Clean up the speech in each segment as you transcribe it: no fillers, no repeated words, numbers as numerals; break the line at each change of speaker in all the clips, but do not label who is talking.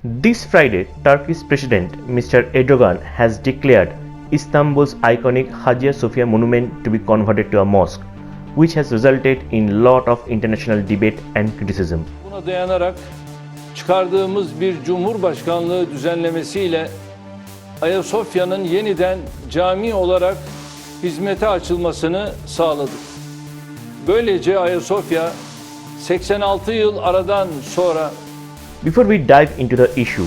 This Friday, Turkey's President Mr. Erdogan has declared Istanbul's iconic Hagia Sophia monument to be converted to a mosque, which has resulted in lot of international debate and criticism.
Buna dayanarak çıkardığımız bir Cumhurbaşkanlığı düzenlemesiyle Ayasofya'nın yeniden cami olarak hizmete açılmasını sağladık. Böylece Ayasofya 86 yıl aradan sonra.
Before we dive into the issue,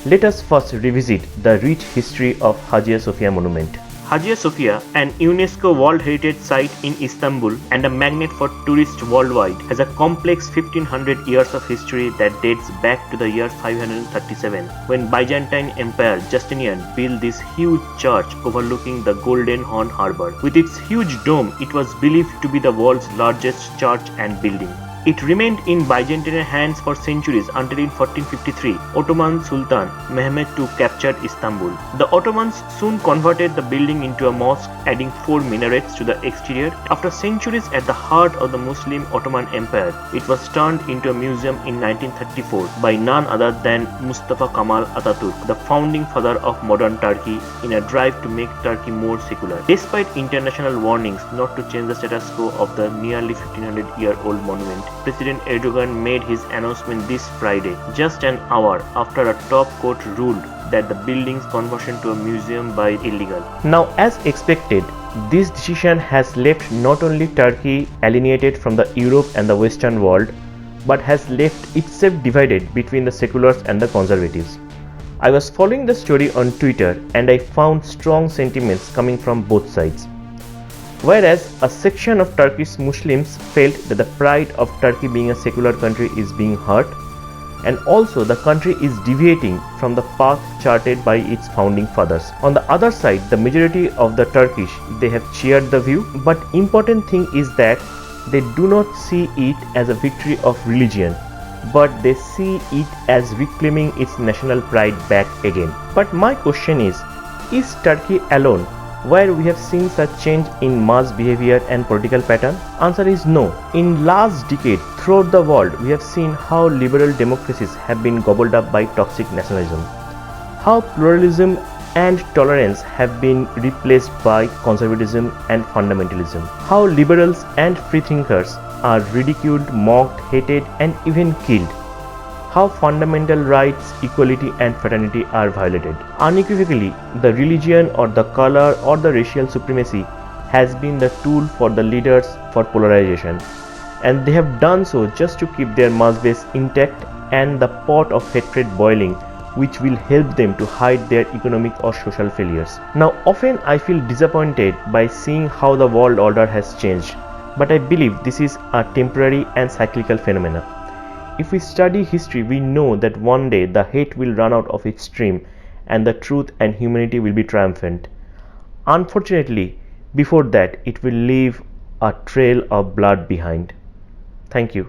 let us first revisit the rich history of Hagia Sophia monument. Hagia Sophia, an UNESCO World Heritage Site in Istanbul and a magnet for tourists worldwide, has a complex 1500 years of history that dates back to the year 537, when Byzantine Emperor Justinian built this huge church overlooking the Golden Horn Harbor. With its huge dome, it was believed to be the world's largest church and building. It remained in Byzantine hands for centuries until in 1453, Ottoman Sultan Mehmed II captured Istanbul. The Ottomans soon converted the building into a mosque, adding 4 minarets to the exterior. After centuries at the heart of the Muslim Ottoman Empire, it was turned into a museum in 1934 by none other than Mustafa Kemal Atatürk, the founding father of modern Turkey, in a drive to make Turkey more secular. Despite international warnings not to change the status quo of the nearly 1500-year-old monument, President Erdogan made his announcement this Friday, just an hour after a top court ruled that the building's conversion to a museum by illegal. Now, as expected, this decision has left not only Turkey alienated from the Europe and the Western world, but has left itself divided between the seculars and the conservatives. I was following the story on Twitter and I found strong sentiments coming from both sides. Whereas a section of Turkish Muslims felt that the pride of Turkey being a secular country is being hurt, and also the country is deviating from the path charted by its founding fathers. On the other side, the majority of the Turkish, they have cheered the view, but important thing is that they do not see it as a victory of religion, but they see it as reclaiming its national pride back again. But my question is Turkey alone where we have seen such change in mass behavior and political pattern? Answer is no. In last decade, throughout the world, we have seen how liberal democracies have been gobbled up by toxic nationalism, how pluralism and tolerance have been replaced by conservatism and fundamentalism, how liberals and freethinkers are ridiculed, mocked, hated, and even killed, how fundamental rights, equality and fraternity are violated. Unequivocally, the religion or the color or the racial supremacy has been the tool for the leaders for polarization, and they have done so just to keep their mass base intact and the pot of hatred boiling, which will help them to hide their economic or social failures. Now, often I feel disappointed by seeing how the world order has changed, but I believe this is a temporary and cyclical phenomenon. If we study history, we know that one day the hate will run out of its stream and the truth and humanity will be triumphant. Unfortunately, before that, it will leave a trail of blood behind. Thank you.